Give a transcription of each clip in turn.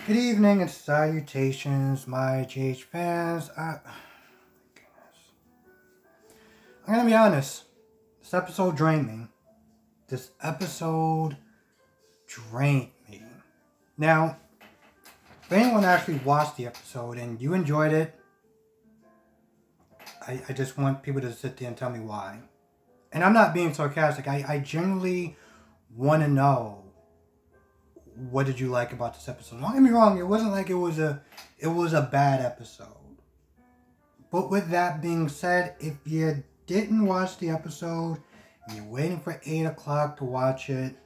Good evening and salutations, my GH fans. Goodness. I'm gonna be honest. This episode drained me. This episode drained me. Now, if anyone actually watched the episode and you enjoyed it, I just want people to sit there and tell me why. And I'm not being sarcastic. I genuinely want to know, what did you like about this episode? Don't get me wrong, it wasn't like it was a bad episode. But with that being said, if you didn't watch the episode and you're waiting for 8 o'clock to watch it,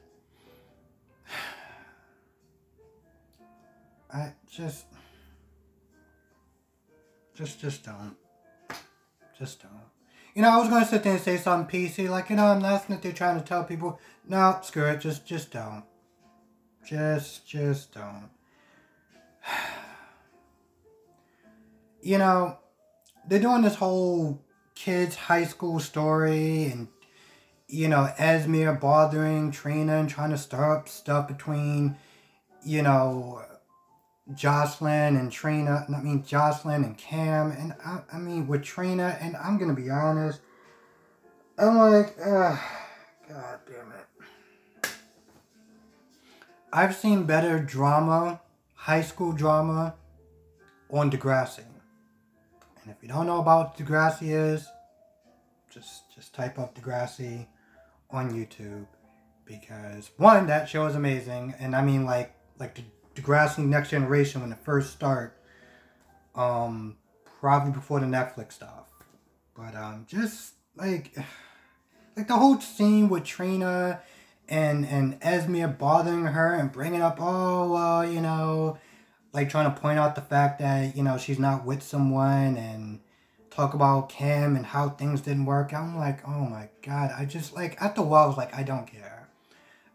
I just don't. Just don't. I was gonna sit there and say something PC, like, I'm not that they're trying to tell people. No, screw it, just don't. Just don't. They're doing this whole kids' high school story, and, Esmere bothering Trina and trying to stir up stuff between, Jocelyn and Trina. Jocelyn and Cam. And, with Trina, and I'm going to be honest, I'm like, God damn it. I've seen better drama, high school drama, on Degrassi. And if you don't know about what Degrassi is, just type up Degrassi on YouTube. Because, one, that show is amazing. And like the Degrassi Next Generation, when it first started, probably before the Netflix stuff. But, just, like the whole scene with Trina and Esmere bothering her and bringing up, like trying to point out the fact that, she's not with someone, and talk about Cam and how things didn't work. I'm like, oh my God. I just, after a while, I was like, I don't care.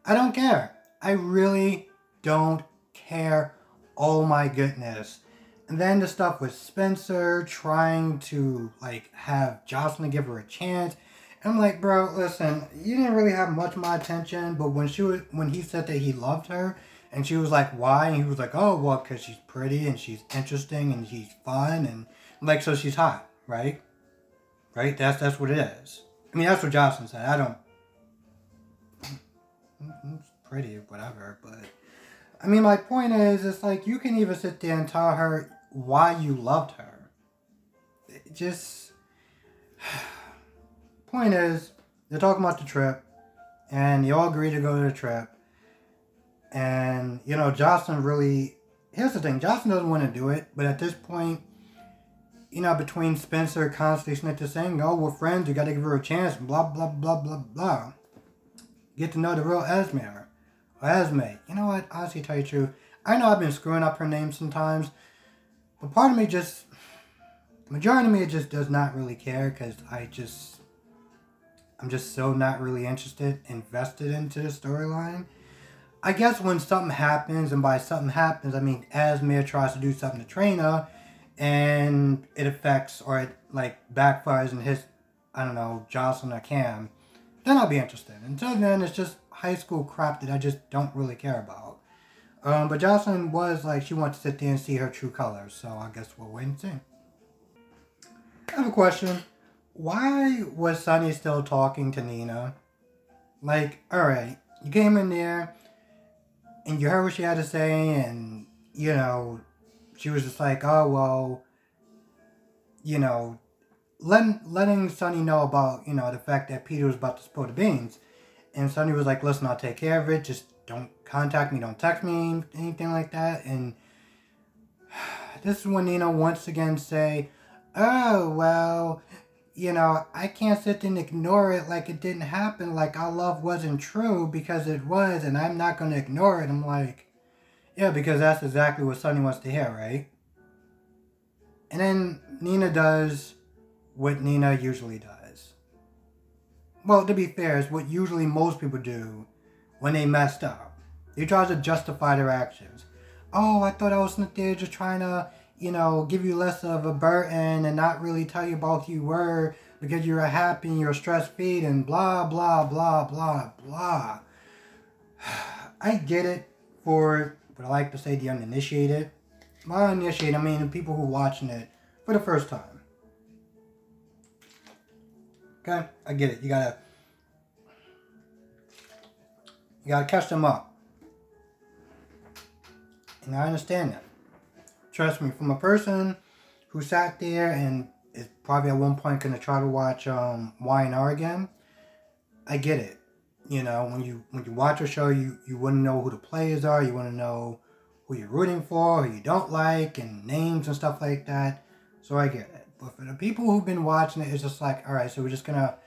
I don't care. I really don't care. Oh my goodness. And then the stuff with Spencer trying to, have Jocelyn give her a chance. And I'm like, bro, listen, you didn't really have much of my attention, but when he said that he loved her, and she was like, why? And he was like, oh, well, because she's pretty, and she's interesting, and she's fun, and, so she's hot, right? Right? That's what it is. That's what Jocelyn said. I don't... It's pretty, whatever, but... my point is, it's like, you can even sit there and tell her why you loved her. It just... Point is, they're talking about the trip, and they all agree to go to the trip. And, Jocelyn really... Here's the thing, Jocelyn doesn't want to do it, but at this point, between Spencer constantly saying, oh, we're friends, you gotta give her a chance, blah, blah, blah, blah, blah. Get to know the real Esmere. Or Esme. You know what, honestly, tell you the truth, I know I've been screwing up her name sometimes, but part of me just... The majority of me just does not really care, because I'm just so not really invested into the storyline. I guess when something happens, and by something happens, Esmere tries to do something to Trina, and it affects, or it, backfires in his, Jocelyn or Cam, then I'll be interested. Until then, it's just high school crap that I just don't really care about. But Jocelyn was, she wants to sit there and see her true colors, so I guess we'll wait and see. I have a question. Why was Sunny still talking to Nina? Alright, you came in there, and you heard what she had to say, and, she was just like, oh, well, letting Sunny know about, the fact that Peter was about to spill the beans. And Sunny was like, listen, I'll take care of it, just don't contact me, don't text me, anything like that. And this is when Nina once again say, oh, well... I can't sit there and ignore it like it didn't happen, like our love wasn't true, because it was, and I'm not going to ignore it. I'm like, yeah, because that's exactly what Sunny wants to hear, right? And then Nina does what Nina usually does. Well, to be fair, it's what usually most people do when they messed up. They try to justify their actions. Oh, I thought I was not there just trying to... give you less of a burden and not really tell you about who you were because you're happy and you're stress-free and blah, blah, blah, blah, blah. I get it for but I like to say the uninitiated. By uninitiated, I mean the people who are watching it for the first time. Okay, I get it. You gotta catch them up. And I understand that. Trust me, from a person who sat there and is probably at one point going to try to watch Y&R again, I get it. You know, when you watch a show, you want to know who the players are, you want to know who you're rooting for, who you don't like, and names and stuff like that. So I get it. But for the people who've been watching it, it's just like, all right, so we're just gonna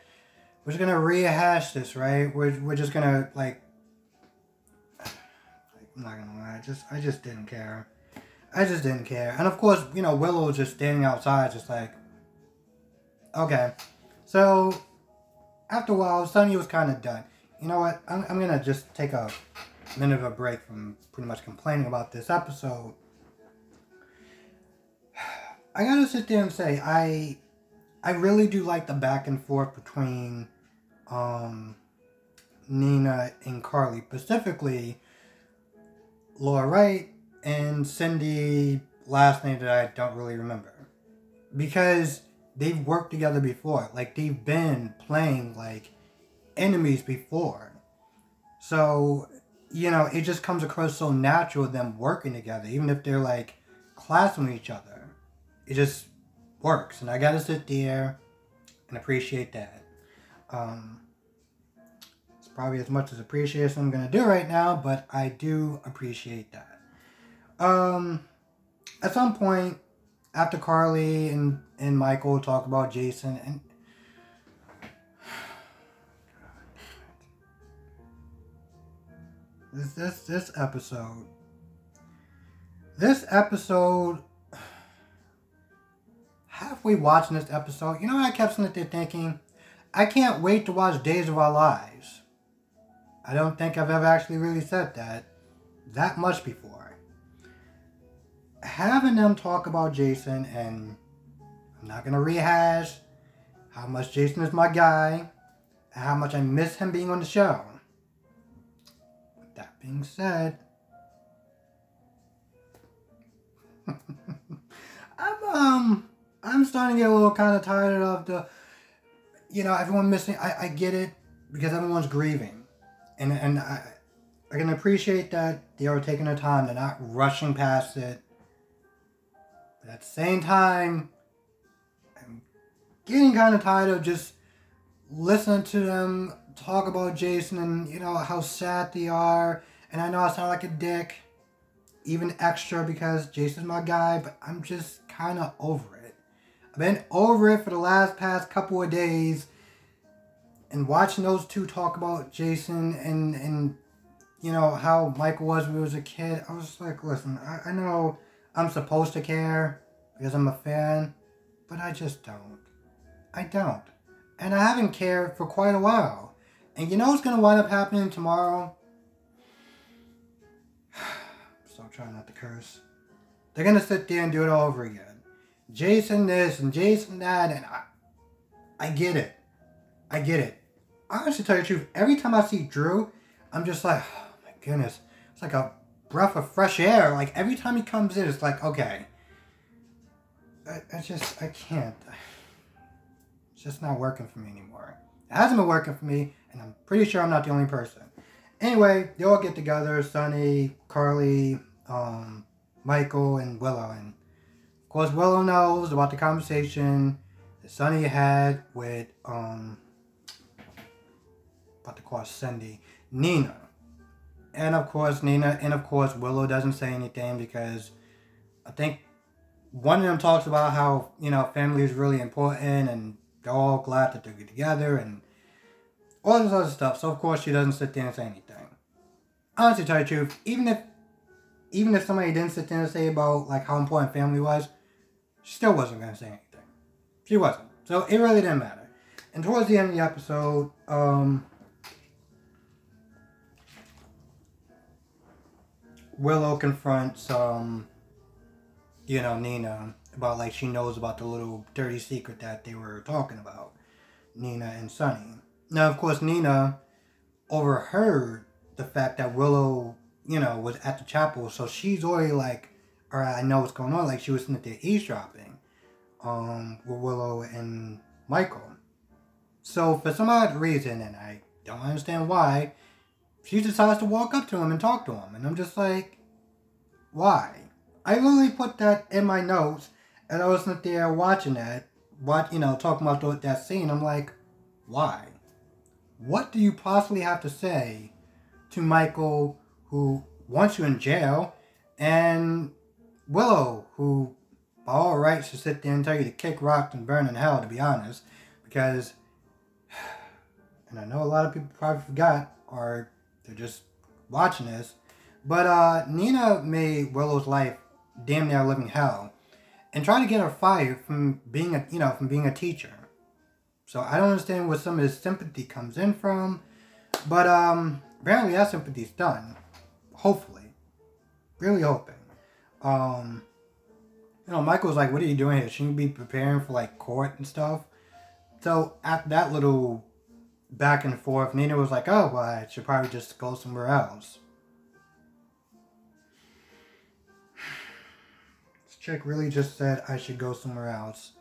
rehash this, right? We're just gonna I'm not gonna lie, I just didn't care. I just didn't care. And of course, you know, Willow was just standing outside, just like, okay. So, after a while, Sonny was kind of done. You know what? I'm gonna just take a minute of a break from pretty much complaining about this episode. I gotta sit there and say, I really do like the back and forth between Nina and Carly. Specifically, Laura Wright and Cindy, last name that I don't really remember. Because they've worked together before. Like, they've been playing, like, enemies before. So, you know, it just comes across so natural them working together. Even if they're, like, classing with each other. It just works. And I gotta sit there and appreciate that. It's probably as much as appreciation I'm gonna do right now, but I do appreciate that. At some point, after Carly and Michael talk about Jason, and this episode, halfway watching this episode, you know what I kept sitting there thinking? I can't wait to watch Days of Our Lives. I don't think I've ever actually really said that much before. Having them talk about Jason, and I'm not going to rehash how much Jason is my guy, and how much I miss him being on the show. With that being said, I'm starting to get a little kind of tired of the, you know, everyone missing. I get it, because everyone's grieving. And I can appreciate that they are taking their time. They're not rushing past it. But at the same time, I'm getting kind of tired of just listening to them talk about Jason and, you know, how sad they are. And I know I sound like a dick, even extra, because Jason's my guy, but I'm just kind of over it. I've been over it for the past couple of days, and watching those two talk about Jason and you know, how Michael was when he was a kid. I was like, listen, I know I'm supposed to care because I'm a fan, but I just don't. I don't. And I haven't cared for quite a while. And you know what's going to wind up happening tomorrow? So I'm trying not to curse. They're going to sit there and do it all over again. Jason this and Jason that, and I get it. I get it. Honestly, to tell you the truth, every time I see Drew, I'm just like, oh my goodness. It's like a breath of fresh air. Like, every time he comes in, it's like, okay. I can't. It's just not working for me anymore. It hasn't been working for me, and I'm pretty sure I'm not the only person. Anyway, they all get together. Sonny, Carly, Michael, and Willow. And, of course, Willow knows about the conversation that Sonny had with, about to call Cindy, Nina. And of course Willow doesn't say anything, because I think one of them talks about how, you know, family is really important and they're all glad that they're together and all this other stuff. So of course she doesn't sit there and say anything. Honestly, to tell you the truth, even if somebody didn't sit there and say about like how important family was, she still wasn't going to say anything. She wasn't. So it really didn't matter. And towards the end of the episode, Willow confronts, you know, Nina about, like, she knows about the little dirty secret that they were talking about, Nina and Sonny. Now, of course, Nina overheard the fact that Willow you know, was at the chapel. So she's already like, all right, I know what's going on. Like, she was sitting there eavesdropping with Willow and Michael. So for some odd reason, and I don't understand why, she decides to walk up to him and talk to him. And I'm just like, why? I literally put that in my notes, and I was sitting there watching that, talking about that scene. I'm like, why? What do you possibly have to say to Michael, who wants you in jail, and Willow, who by all rights should sit there and tell you to kick rocks and burn in hell, to be honest, because, and I know a lot of people probably forgot, or they're just watching this, but Nina made Willow's life damn near living hell, and tried to get her fired from being a teacher. So I don't understand where some of this sympathy comes in from, but apparently that sympathy's done. Hopefully, really hoping. Michael's like, "What are you doing here? Shouldn't you be preparing for like court and stuff?" So after that little back and forth, Nina was like, "Oh, well, I should probably just go somewhere else." This chick really just said I should go somewhere else.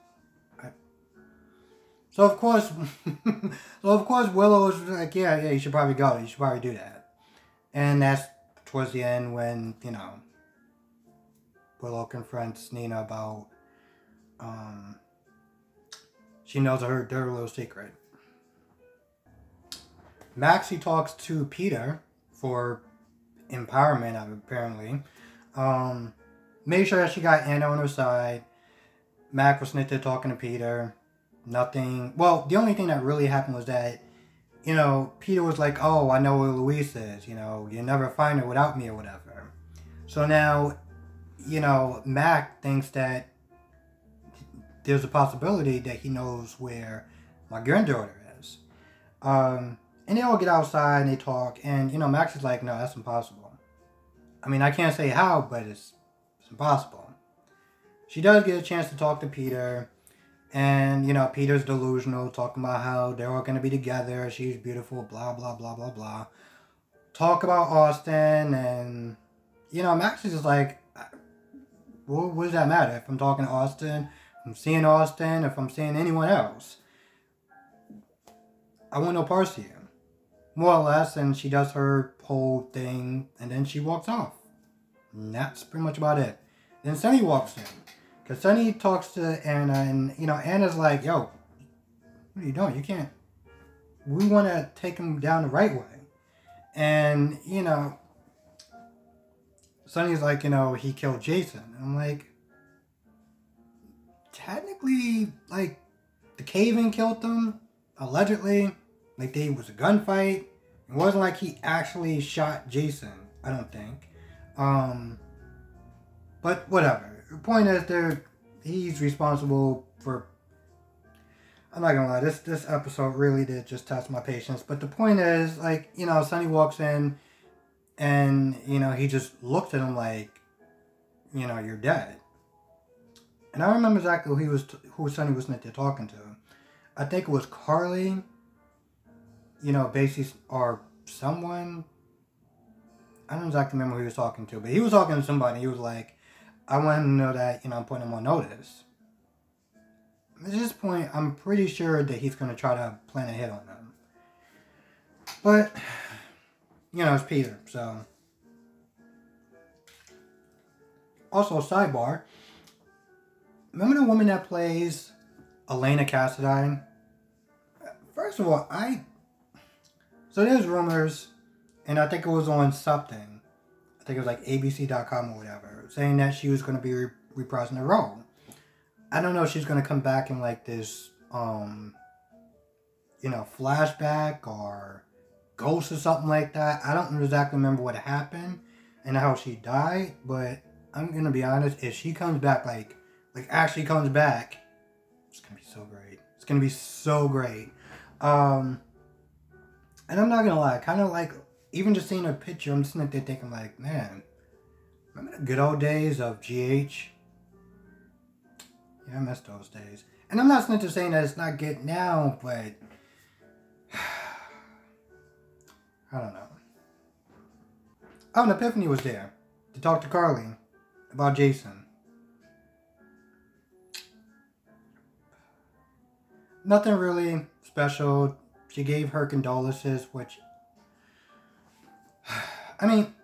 So of course, Willow was like, yeah, you should probably go. You should probably do that. And that's towards the end when, Willow confronts Nina about, she knows her dirty little secret. Maxie talks to Peter for empowerment, apparently. Made sure that she got Anna on her side. Mac was sitting there talking to Peter. Nothing. Well, the only thing that really happened was that, Peter was like, "Oh, I know where Louise is. You'll never find her without me or whatever." So now, Mac thinks that there's a possibility that he knows where my granddaughter is. And they all get outside and they talk. And, Max is like, "No, that's impossible. I mean, I can't say how, but it's impossible." She does get a chance to talk to Peter. And, Peter's delusional, talking about how they're all going to be together. She's beautiful, blah, blah, blah, blah, blah. Talk about Austin, and, Max is just like, well, what does that matter? If I'm talking to Austin, if I'm seeing Austin, if I'm seeing anyone else, I want no parts of you. More or less, and she does her whole thing, and then she walks off. And that's pretty much about it. Then Sunny walks in. Because Sunny talks to Anna, and, Anna's like, "Yo, what are you doing? You can't. We want to take him down the right way." And, Sunny's like, he killed Jason. And I'm like, technically, like, the cave-in killed them, allegedly. Like, there was a gunfight. It wasn't like he actually shot Jason, I don't think. But whatever. The point is, he's responsible for... I'm not gonna lie, this episode really did just test my patience. But the point is, like, Sunny walks in, and, he just looks at him like, "You're dead." And I remember exactly who Sunny was meant to talking to. I think it was Carly, basically, or someone. I don't exactly remember who he was talking to, but he was talking to somebody. He was like, "I want him to know that, I'm putting him on notice." At this point, I'm pretty sure that he's going to try to plan a hit on them. But, it's Peter, so. Also, sidebar. Remember the woman that plays Elena Cassadine? First of all, so there's rumors, and I think it was on something. I think it was like ABC.com or whatever, saying that she was going to be reprising the role. I don't know if she's going to come back in like this, flashback or ghost or something like that. I don't exactly remember what happened and how she died, but I'm going to be honest, if she comes back, like actually comes back, it's going to be so great. It's going to be so great. And I'm not going to lie, kind of like, even just seeing her picture, I'm sitting there thinking like, man, remember the good old days of GH? Yeah, I miss those days. And I'm not sitting there saying that it's not good now, but I don't know. Oh, and Epiphany was there to talk to Carly about Jason. Nothing really special. She gave her condolences, which, I mean,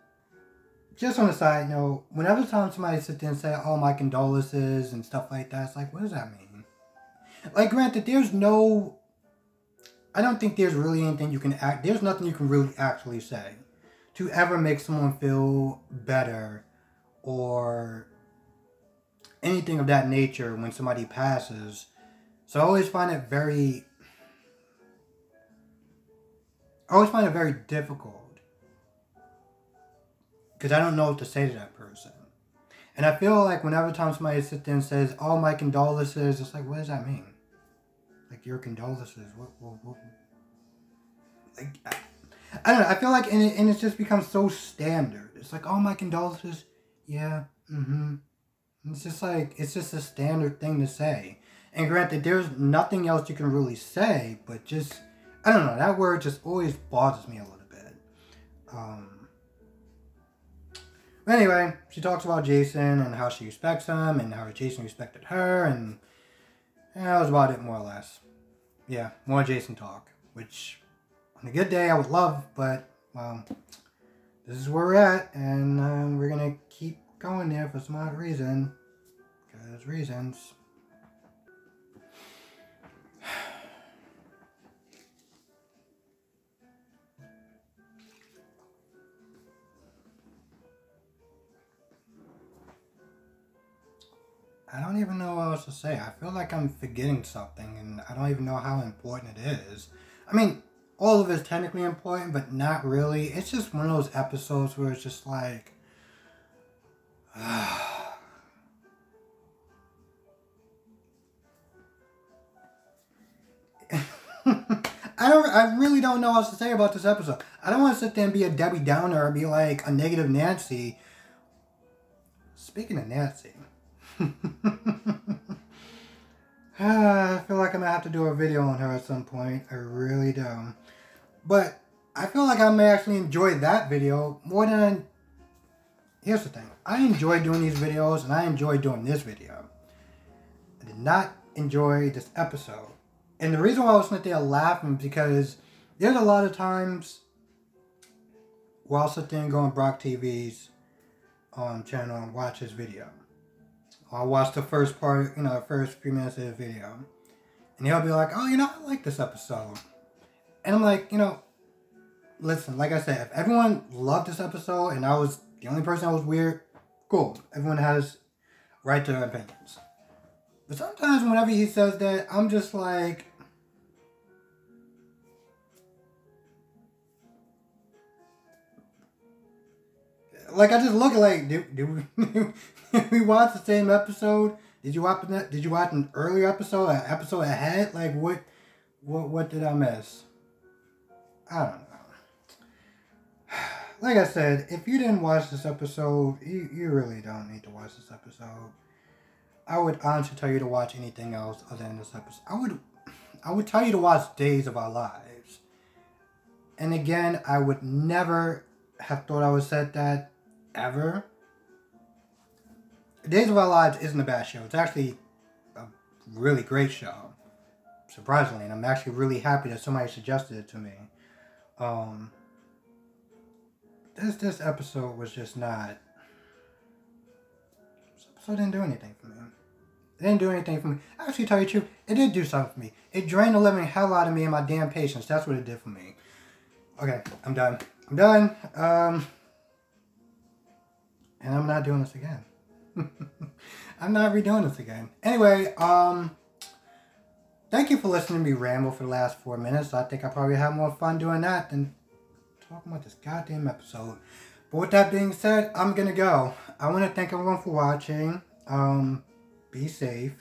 just on a side note, whenever time somebody sits there and say, "Oh, my condolences" and stuff like that, it's like, what does that mean? Like, granted, I don't think there's really anything you can there's nothing you can really actually say to ever make someone feel better or anything of that nature when somebody passes. So I always find it very difficult because I don't know what to say to that person. And I feel like whenever time somebody sits there and says, "Oh, my condolences," it's like, what does that mean? Like, your condolences? What? Like, I don't know. I feel like, and it just becomes so standard. It's like, "Oh, my condolences." Yeah, It's just like, it's just a standard thing to say. And granted, there's nothing else you can really say, but just, I don't know, that word just always bothers me a little bit. Anyway, she talks about Jason and how she respects him and how Jason respected her, and that was about it, more or less. Yeah, more Jason talk, which on a good day I would love, but, well, this is where we're at, and we're going to keep going there for some odd reason, because reasons. I don't even know what else to say. I feel like I'm forgetting something, and I don't even know how important it is. I mean, all of it is technically important, but not really. It's just one of those episodes where it's just like... I really don't know what else to say about this episode. I don't want to sit there and be a Debbie Downer or be like a negative Nancy. Speaking of Nancy... I feel like I'm gonna have to do a video on her at some point. I really do. But I feel like I may actually enjoy that video more than... Here's the thing. I enjoy doing these videos, and I enjoy doing this video. I did not enjoy this episode. And the reason why I was sitting there laughing is because there's a lot of times where I'll sit there and go on Brock TV's channel and watch his video. I'll watch the first part, the first few minutes of the video. And he'll be like, "Oh, I like this episode." And I'm like, listen, like I said, if everyone loved this episode and I was the only person that was weird, cool. Everyone has right to their opinions. But sometimes whenever he says that, I'm just like... Like, I just look at like, did we watch the same episode? Did you watch an earlier episode, an episode ahead? Like, what did I miss? I don't know. Like I said, if you didn't watch this episode, you really don't need to watch this episode. I would honestly tell you to watch anything else other than this episode. I would tell you to watch Days of Our Lives. And again, I would never have thought I would said that ever. Days of Our Lives isn't a bad show. It's actually a really great show. Surprisingly, and I'm actually really happy that somebody suggested it to me. This episode was just not... This episode didn't do anything for me. It didn't do anything for me. Actually, to tell you the truth, it did do something for me. It drained the living hell out of me and my damn patience. That's what it did for me. Okay, I'm done. And I'm not doing this again. I'm not redoing this again. Anyway, thank you for listening to me ramble for the last 4 minutes. I think I probably have more fun doing that than talking about this goddamn episode. But with that being said, I'm gonna go. I want to thank everyone for watching. Be safe.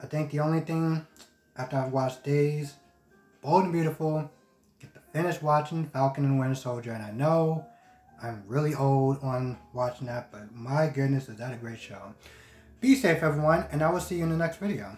I think the only thing after I've watched Days, Bold and Beautiful, get to finish watching Falcon and Winter Soldier, and I know I'm really old on watching that, but my goodness, is that a great show. Be safe, everyone, and I will see you in the next video.